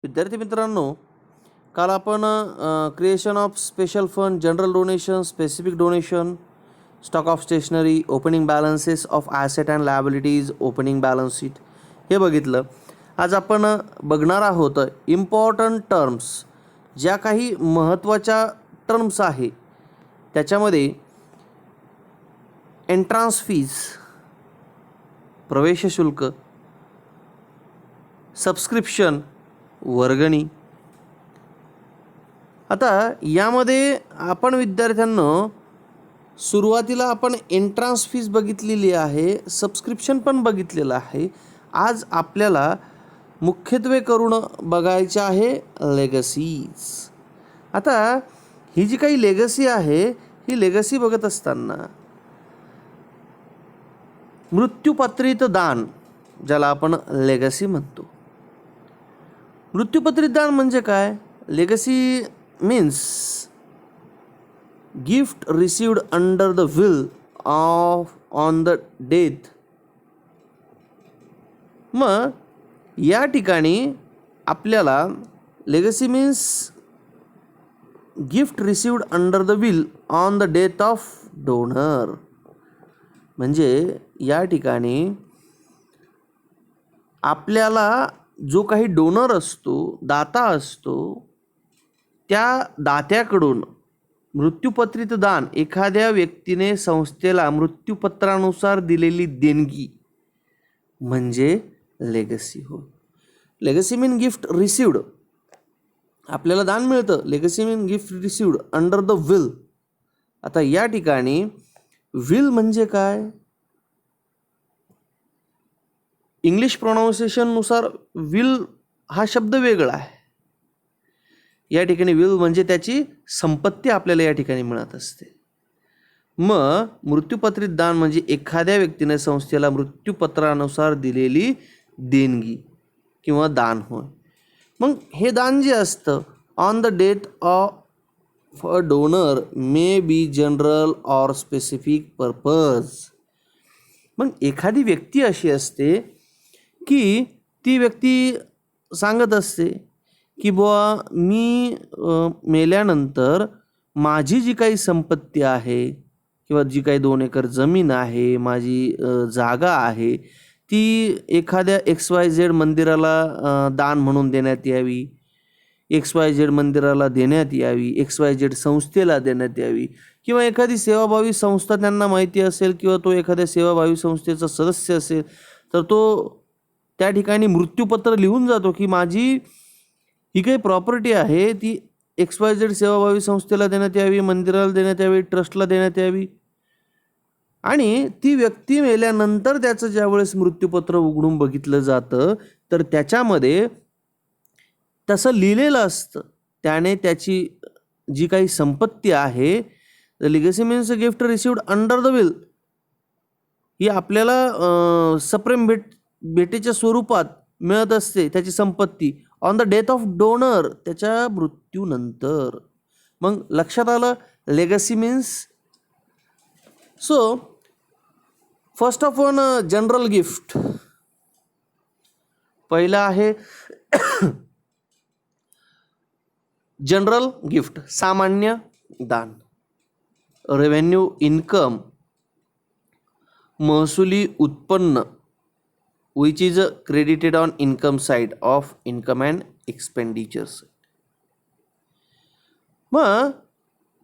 विद्यार्थी मित्रांनो, काल आपण creation of special fund, general donation, specific donation, stock of stationery, opening balances of asset and liabilities, opening balance sheet हे बघितलं. आज आपण बघणार आहोत इम्पॉर्टंट टर्म्स, ज्या काही महत्त्वाच्या टर्म्स आहे त्याच्यामध्ये एंट्रान्स फीज, प्रवेश शुल्क, सबस्क्रिप्शन, वर्गणी. आता यामध्ये आपण विद्यार्थ्यांनो सुरुवातीला आपण एंट्रान्स फीज बघितलेली आहे, सबस्क्रिप्शन पण बघितलेलं आहे. आज आपल्याला मुख्यत्वे करून बघायचे आहे लेगसीज. आता ही जी काही लेगसी आहे, ही लेगसी बघत असताना मृत्यूपत्रित दान, ज्याला आपण लेगसी म्हणतो. मृत्यूपत्रित दान म्हणजे काय? Legacy means gift received under the will of on the death. मग या ठिकाणी आपल्याला legacy means gift received under the will on the death of donor. म्हणजे या ठिकाणी आपल्याला जो काही डोनर असतो, दाता असतो, त्या दात्याकडून मृत्यूपत्रित दान, एखाद्या व्यक्तीने संस्थेला मृत्यूपत्रानुसार दिलेली देणगी म्हणजे लेगसी हो. लेगसी मीन गिफ्ट रिसिव्ड, आपल्याला दान मिळतं. Legacy mean gift received under the will. आता या ठिकाणी विल म्हणजे काय? इंग्लिश प्रोनाऊन्सिएशननुसार विल हा शब्द वेगळा आहे. या ठिकाणी विल म्हणजे त्याची संपत्ती आपल्याला या ठिकाणी मिळत असते. मग मृत्यूपत्रित दान म्हणजे एखाद्या व्यक्तीने संस्थेला मृत्यूपत्रानुसार दिलेली देणगी किंवा दान होय. मग हे दान जे असतं on the death of a donor may be general or specific purpose. मग एखादी व्यक्ती अशी असते की ती व्यक्ती सांगत असते की बुवा मी मेल्यानंतर माझी जी काही संपत्ती आहे किंवा जी काही 2 एकर जमीन आहे, माझी जागा आहे, ती एखाद्या XYZ मंदिराला दान म्हणून देण्यात यावी, XYZ मंदिराला देण्यात यावी, XYZ संस्थेला देण्यात यावी, किंवा एखादी सेवाभावी संस्था त्यांना माहिती असेल किंवा तो एखाद्या सेवाभावी संस्थेचा सदस्य असेल तर तो त्या ठिकाणी मृत्यूपत्र लिहून जातो की माझी ही काही प्रॉपर्टी आहे ती XYZ सेवाभावी संस्थेला देण्यात यावी, मंदिराला देण्यात यावी, ट्रस्टला देण्यात यावी. आणि ती व्यक्ती मेल्यानंतर त्याचं ज्यावेळेस मृत्यूपत्र उघडून बघितलं जातं तर त्याच्यामध्ये तसं लिहिलेलं असतं. त्याने त्याची जी काही संपत्ती आहे, the legacy means gift received under the will, ही आपल्याला सप्रेम भेटीच्या स्वरूपात मिळत असते त्याची संपत्ती on the death of donor, त्याच्या मृत्यूनंतर. मग लक्षात आलं legacy means. So first of on general gift. पहिला आहे जनरल गिफ्ट, सामान्य दान. रेव्हेन्यू इन्कम, महसुली उत्पन्न, which is credited on income side of income and expenditures. मग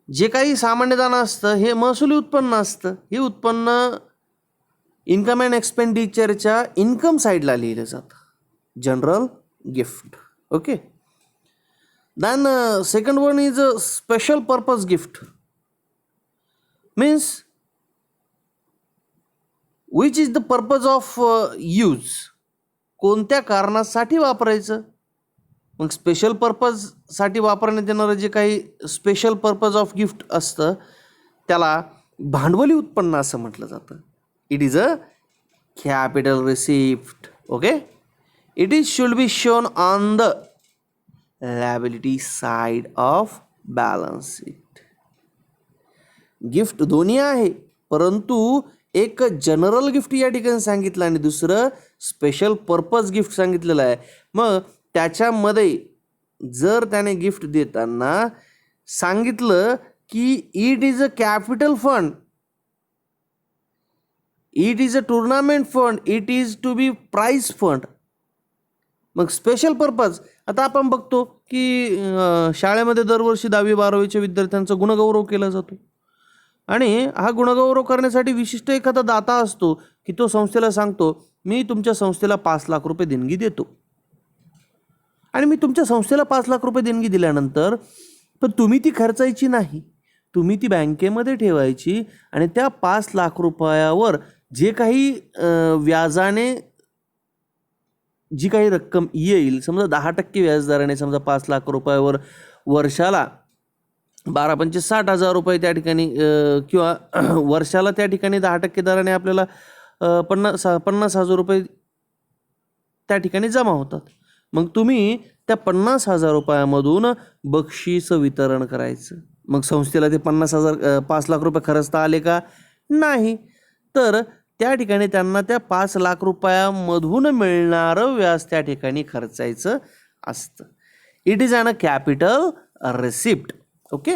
जे काही सामान्य दान असतं हे महसुली उत्पन्न असतं. हे उत्पन्न इन्कम अँड एक्सपेंडिचरच्या इन्कम साईडला लिहिलं जातं, general gift. Okay. Then second one is a special purpose gift. Means which is the purpose of use, कोणत्या कारणासाठी वापरायचं. मग स्पेशल पर्पजसाठी वापरण्यात येणारं जे काही स्पेशल पर्पज ऑफ गिफ्ट असतं त्याला भांडवली उत्पन्न असं म्हटलं जातं. It is a capital receipt. Okay. It is should be shown on the liability side of balance sheet. Gift दोन्ही आहे, परंतु एक जनरल गिफ्ट या ठिकाणी सांगितलं आणि दुसरं स्पेशल पर्पज गिफ्ट सांगितलेलं आहे. मग त्याच्यामध्ये जर त्याने गिफ्ट देताना सांगितलं की it is a capital fund, it is a tournament fund, it is to be prize fund, मग स्पेशल पर्पज. आता आपण बघतो की शाळेमध्ये दरवर्षी 10वी-12वीच्या विद्यार्थ्यांचा गुणगौरव केला जातो आणि हा गुणगौरव करण्यासाठी विशिष्ट एखादा दाता असतो की तो संस्थेला सांगतो मी तुमच्या संस्थेला 5 लाख रुपये देणगी देतो. आणि मी तुमच्या संस्थेला 5 लाख रुपये देणगी दिल्यानंतर पण तुम्ही ती खर्चायची नाही, तुम्ही ती बँकेमध्ये ठेवायची आणि त्या 5 लाख रुपयावर जे काही व्याजाने जी काही रक्कम येईल, समजा 10% व्याजदराने समजा 5 लाख रुपयावर वर्षाला 12×5 = 60,000 रुपये त्या ठिकाणी किंवा वर्षाला त्या ठिकाणी 10% दराने आपल्याला 50,000 रुपये त्या ठिकाणी जमा होतात. मग तुम्ही त्या 50,000 रुपयामधून बक्षीस वितरण करायचं. मग संस्थेला ते 5 लाख रुपये खर्चता आले का? नाही. तर त्या ठिकाणी त्यांना त्या 5 लाख रुपयामधून मिळणारं व्याज त्या ठिकाणी खर्चायचं असतं. It is a capital receipt. Okay.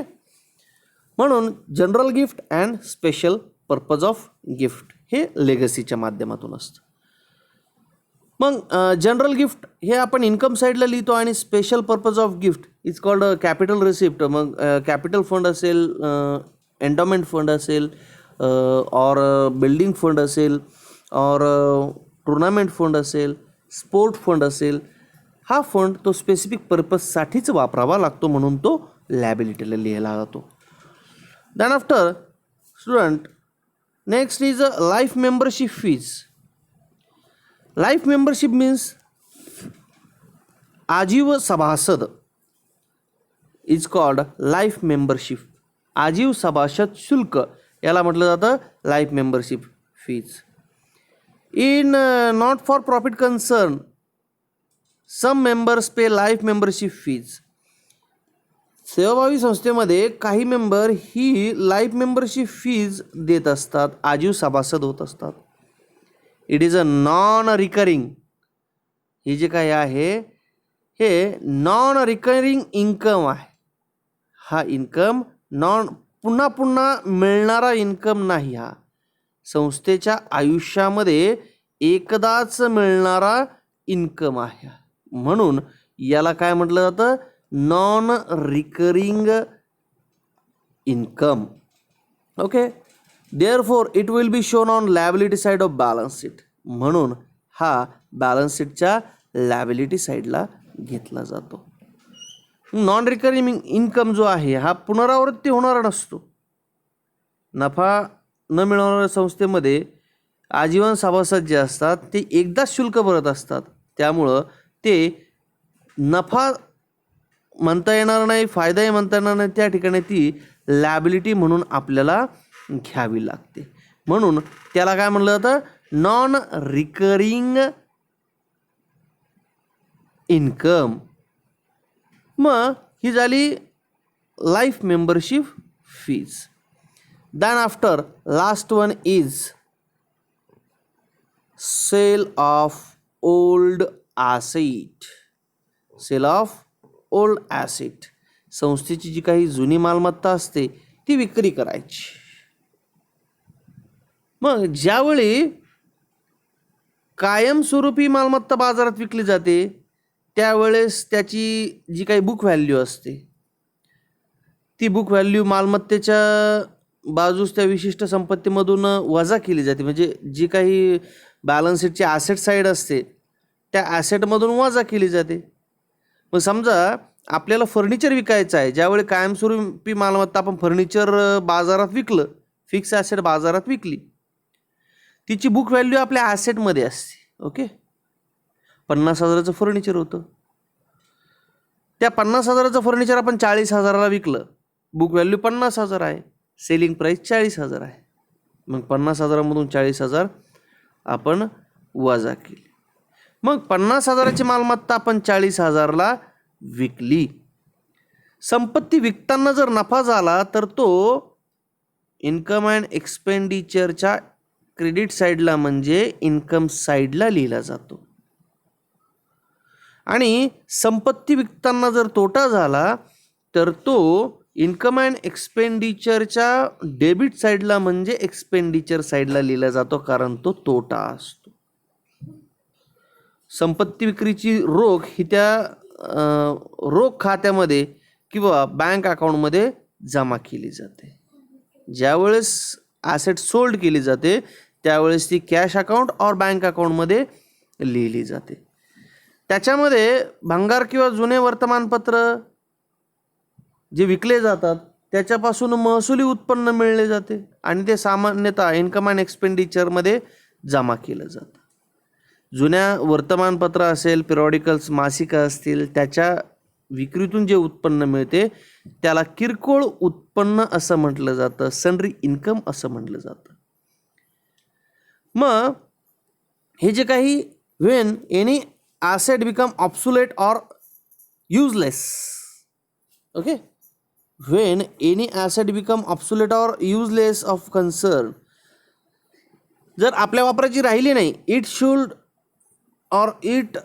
म्हणून general gift and special purpose of gift हे लेगसीच्या माध्यमातून असतं. मग जनरल गिफ्ट हे आपण इन्कम साईडला लिहितो आणि special purpose of gift is called capital receipt. मग कॅपिटल फंड असेल, एंडोमेंट फंड असेल, और बिल्डिंग फंड असेल, और टुर्नामेंट फंड असेल, स्पोर्ट फंड असेल, हा फंड तो स्पेसिफिक पर्पजसाठीच वापरावा लागतो म्हणून तो लायबिलिटीला लिहिला जातो. Then after student next is life membership fees. Life membership means आजीव सभासद इज कॉल्ड लाईफ मेंबरशिप. आजीव सभासद शुल्क याला म्हटलं जातं life membership fees. In not for profit concern some members pay life membership fees. सेवाभावी संस्थेमध्ये काही मेंबर ही लाईफ मेंबरशिप फीज देत असतात, आजीव सभासद होत असतात. It is a non recurring. हे जे काही आहे हे नॉन रिकरिंग इन्कम आहे. हा इन्कम पुन्हा पुन्हा मिळणारा इन्कम नाही. हा संस्थेच्या आयुष्यामध्ये एकदाच मिळणारा इन्कम आहे. म्हणून याला काय म्हटलं जातं? Non recurring income. Okay. Therefore it will be shown on liability side of balance sheet. म्हणून हा बॅलन्स शीटच्या लायबिलिटी साईडला घेतला जातो. नॉन रिकरिंग इन्कम जो आहे हा पुनरावृत्ती होणारा नसतो. नफा न मिळवणाऱ्या संस्थेमध्ये आजीवन सभासद जे असतात ते एकदाच शुल्क भरत असतात. त्यामुळं ते नफा म्हणता येणार नाही, फायदाही म्हणता येणार नाही. त्या ठिकाणी ती लायबिलिटी म्हणून आपल्याला घ्यावी लागते. म्हणून त्याला काय म्हटलं जातं? Non recurring income. मग ही झाली life membership fees. Then after last one is sale of old asset. Sale of old asset. संस्थेची जी काही जुनी मालमत्ता असते ती विक्री करायची. मग ज्यावेळी कायमस्वरूपी मालमत्ता बाजारात विकली जाते त्यावेळेस त्याची जी काही बुक व्हॅल्यू असते ती बुक व्हॅल्यू मालमत्तेच्या बाजूस त्या विशिष्ट संपत्तीमधून वजा केली जाते. म्हणजे जी काही बॅलन्स शीटची ॲसेट साईड असते त्या ॲसेटमधून वजा केली जाते. मग समजा आपल्याला फर्निचर विकायचं आहे, ज्यावेळी कायमस्वरूपी मालमत्ता आपण फर्निचर बाजारात विकलं, फिक्स ॲसेट बाजारात विकली, तिची बुक व्हॅल्यू आपल्या ॲसेटमध्ये असते. ओके. 50,000चं फर्निचर होतं, त्या 50,000चं फर्निचर आपण 40,000ला विकलं, बुक व्हॅल्यू 50,000 आहे, सेलिंग प्राईस 40,000 आहे. मग 50,000मधून 40,000 आपण वजा केली. मग 50,000ची मालमत्ता आपण 40,000ला विकली. संपत्ती विकताना जर नफा झाला तर तो इन्कम अँड एक्सपेंडिचरच्या क्रेडिट साईडला म्हणजे इन्कम साईडला लिहिला जातो. आणि संपत्ती विकताना जर तोटा झाला तर तो इन्कम अँड एक्सपेंडिचरच्या डेबिट साईडला म्हणजे एक्सपेंडिचर साईडला लिहिला जातो, कारण तो तोटा असतो. संपत्ती विक्रीची रोख ही त्या रोख खात्यामध्ये किंवा बँक अकाउंटमध्ये जमा केली जाते. ज्यावेळेस ॲसेट सोल्ड केली जाते त्यावेळेस ती कॅश अकाउंट और बँक अकाउंटमध्ये लिहिली जाते. त्याच्यामध्ये भंगार किंवा जुने वर्तमानपत्र जे विकले जातात त्याच्यापासून महसुली उत्पन्न मिळले जाते आणि ते सामान्यतः इन्कम अँड एक्सपेंडिचरमध्ये जमा केलं जातं. जुन्या वर्तमानपत्र असेल, पिरियॉडिकल्स मासिकं असतील, त्याच्या विक्रीतून जे उत्पन्न मिळते त्याला किरकोळ उत्पन्न असं म्हटलं जातं, सनरी इन्कम असं म्हटलं जातं. मग हे जे काही when any asset become obsolete or useless, okay, when any asset become obsolete or useless of concern, जर आपल्या वापराची राहिली नाही, it should or it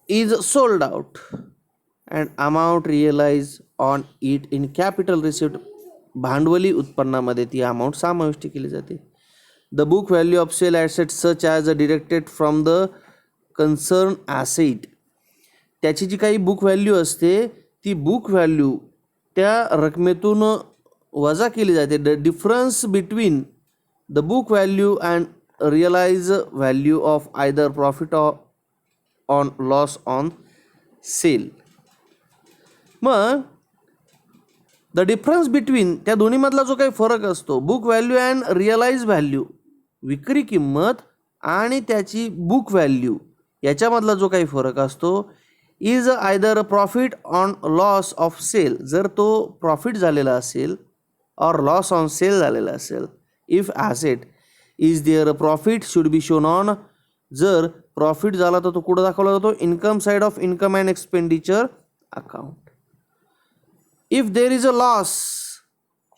is sold out and amount realized on it in capital receipt, भांडवली उत्पन्नामध्ये ती amount समाविष्ट केली जाते. The book value of sale assets such as deducted from the concern asset, त्याची जी काही बुक व्हॅल्यू असते ती बुक व्हॅल्यू त्या रकमेतून वजा केली जाते. The difference between the book value and realise value of either profit on loss on sale. मग द डिफरन्स बिटवीन त्या दोन्हीमधला जो काही फरक असतो, book value and realise value, विक्री किंमत आणि त्याची बुक व्हॅल्यू याच्यामधला जो काही फरक असतो, is either profit on loss of sale, जर तो प्रॉफिट झालेला असेल और लॉस ऑन सेल झालेला असेल. If asset is there profit should be shown on, जर प्रॉफिट झाला तर तो कुठं दाखवला जातो, income side of income and expenditure account. If there is a loss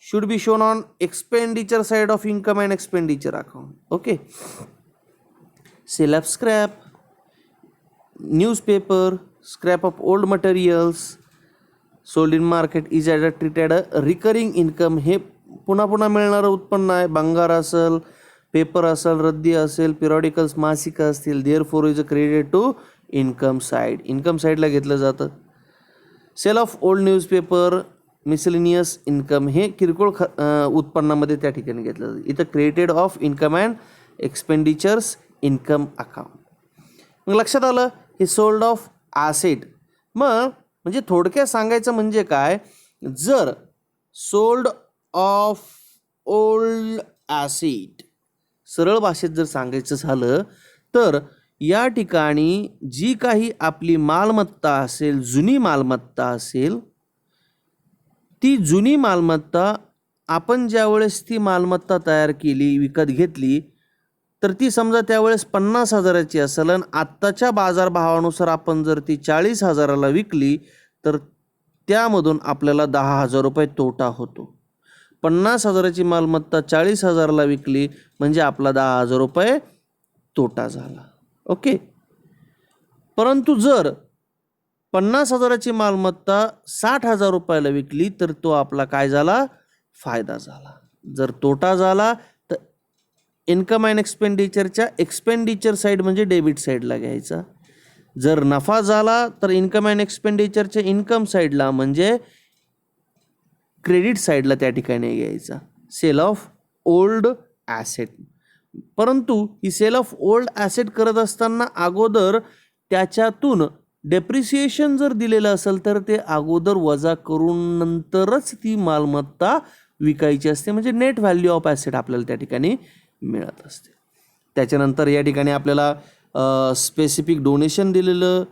should be shown on expenditure side of income and expenditure account. Okay. Sale of scrap, newspaper, scrap of old materials sold in market is treated a recurring income, हे पुन्हा पुन्हा मिळणारं उत्पन्न आहे. भंगार असेल, paper असेल, रद्दी असेल, पिरियॉडिकल्स मासिकं असतील, therefore is a credit to income side, income साईडला घेतलं जातं. Sale of old newspaper, miscellaneous income, हे किरकोळ उत्पन्नामध्ये त्या ठिकाणी घेतलं जातं. इथं created of income and expenditures income account. मग लक्षात आलं हे सोल्ड ऑफ ॲसेट. मग म्हणजे थोडक्यात सांगायचं म्हणजे काय, जर सोल्ड ऑफ ओल्ड ॲसेट, सरळ भाषेत जर सांगायचं झालं तर या ठिकाणी जी काही आपली मालमत्ता असेल, जुनी मालमत्ता असेल, ती जुनी मालमत्ता आपण ज्यावेळेस ती मालमत्ता तयार केली, विकत घेतली, तर ती समजा त्यावेळेस 50,000ची असेल आणि आत्ताच्या बाजारभावानुसार आपण जर ती 40,000ला विकली तर त्यामधून आपल्याला 10,000 रुपये तोटा होतो. 50,000ची मालमत्ता 40,000ला विकली म्हणजे आपला 10,000 रुपये तोटा झाला. ओके. परंतु जर 50,000ची मालमत्ता 60,000 रुपयाला विकली तर तो आपला काय झाला, फायदा झाला. जर तोटा झाला तर इन्कम अँड एक्सपेंडिचरच्या एक्सपेंडिचर साईड म्हणजे डेबिट साईडला घ्यायचा. जर नफा झाला तर इन्कम अँड एक्सपेंडिचरच्या इन्कम साईडला म्हणजे क्रेडिट साईडला त्या ठिकाणी घ्यायचा. Sale of old asset. परंतु ही सेल ऑफ ओल्ड ॲसेट करत असताना अगोदर त्याच्यातून डेप्रिसिएशन जर दिलेलं असेल तर ते अगोदर वजा करून नंतरच ती मालमत्ता विकायची असते, म्हणजे नेट व्हॅल्यू ऑफ ॲसेट आपल्याला त्या ठिकाणी मिळत असते. त्याच्यानंतर या ठिकाणी आपल्याला स्पेसिफिक डोनेशन दिलेलं,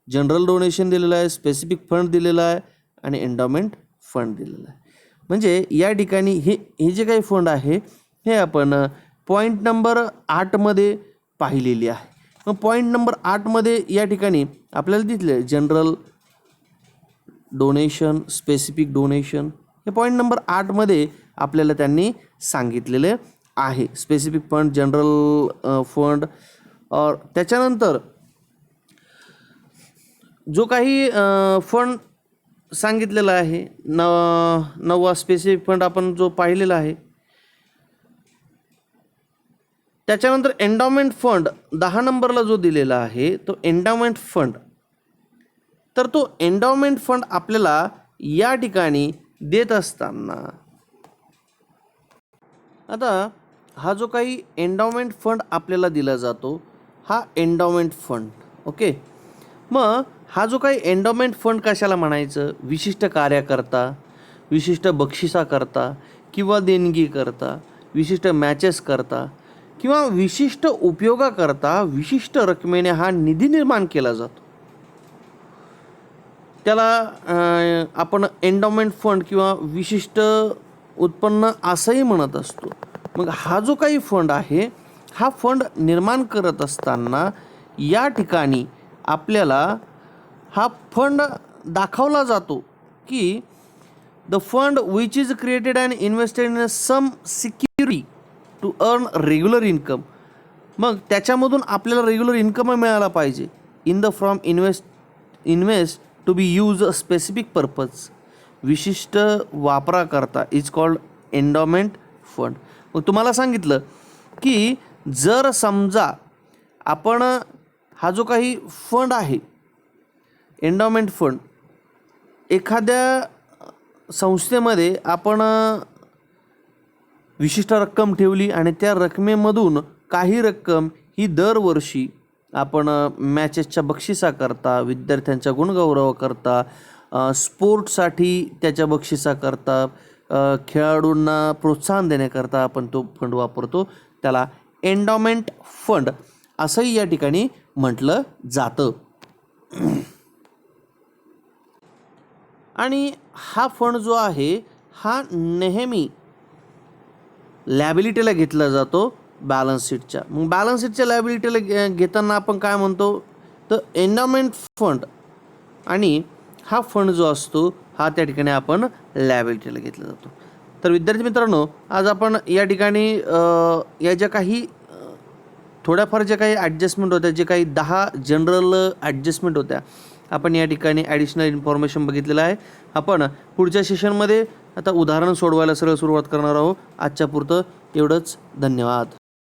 जनरल डोनेशन दिलेलं आहे, स्पेसिफिक फंड दिलेला आहे आणि एंडॉमेंट फंड दिलेला आहे. म्हणजे या ठिकाणी हे जे काही फंड आहे हे आपण पॉईंट नंबर 8मध्ये पाहिलेली आहे. मग पॉईंट नंबर 8मध्ये या ठिकाणी आपल्याला दिसले जनरल डोनेशन, स्पेसिफिक डोनेशन, हे पॉईंट नंबर 8मध्ये आपल्याला त्यांनी सांगितलेले आहे. Specific fund, general fund. और त्याच्यानंतर जो काही फंड सांगितलेला आहे, नववा स्पेसिफिक फंड आपण जो पाहिलेला आहे, त्याच्यानंतर एंडॉमेंट फंड 10 नंबरला जो दिलेला आहे तो एंडॉमेंट फंड. तर तो एंडॉमेंट फंड आपल्याला या ठिकाणी देत असताना, आता हा जो काही एंडॉमेंट फंड आपल्याला दिला जातो हा एंडॉमेंट फंड. ओके, मग हा जो काही एंडॉमेंट फंड कशाला म्हणायचं? विशिष्ट कार्याकरता, विशिष्ट बक्षिसाकरता किंवा देणगी करता, विशिष्ट मॅचेस करता किंवा विशिष्ट उपयोगाकरता विशिष्ट रकमेने हा निधी निर्माण केला जातो. त्याला आपण एंडॉमेंट फंड किंवा विशिष्ट उत्पन्न असंही म्हणत असतो. मग हा जो काही फंड आहे हा फंड निर्माण करत असताना या ठिकाणी आपल्याला हा फंड दाखवला जातो की the fund which is created and invested in some security to earn regular income. मग त्याच्यामधून आपल्याला रेग्युलर इन्कम मिळाला पाहिजे. In the from invest to be use a specific purpose, विशिष्ट वापराकरता इज कॉल्ड एंडॉमेंट फंड. मग तुम्हाला सांगितलं की जर समजा आपण हा जो काही फंड आहे एंडॉमेंट फंड, एखाद्या संस्थेमध्ये आपण विशिष्ट रक्कम ठेवली आणि त्या रकमेमधून काही रक्कम ही दरवर्षी आपण मॅचेसच्या बक्षिसाकरता, विद्यार्थ्यांच्या गुणगौरवाकरता, स्पोर्टसाठी त्याच्या बक्षिसाकरता, खेळाडूंना प्रोत्साहन देण्याकरता आपण तो फंड वापरतो. त्याला एंडॉमेंट फंड असंही या ठिकाणी म्हटलं जातं. आणि हा फंड जो आहे हा नेहमी लॅबिलिटीला घेतला जातो बॅलन्स शीटच्या. मग बॅलन्स शीटच्या लॅबिलिटीला घेताना आपण काय म्हणतो तर एंडॉमेंट फंड, आणि हा फंड जो असतो हा त्या ठिकाणी आपण लॅबिलिटीला घेतला जातो. तर विद्यार्थी मित्रांनो, आज आपण या ठिकाणी या ज्या काही थोड्याफार ज्या काही ॲडजस्टमेंट होत्या, जे काही 10 जनरल ॲडजस्टमेंट होत्या, आपण या ठिकाणी ॲडिशनल इन्फॉर्मेशन बघितलेलं आहे. आपण पुढच्या सेशनमध्ये आता उदाहरण सोडवायला सरळ सुरुवात करणार आहोत. आजच्या पुरतं एवढंच. धन्यवाद.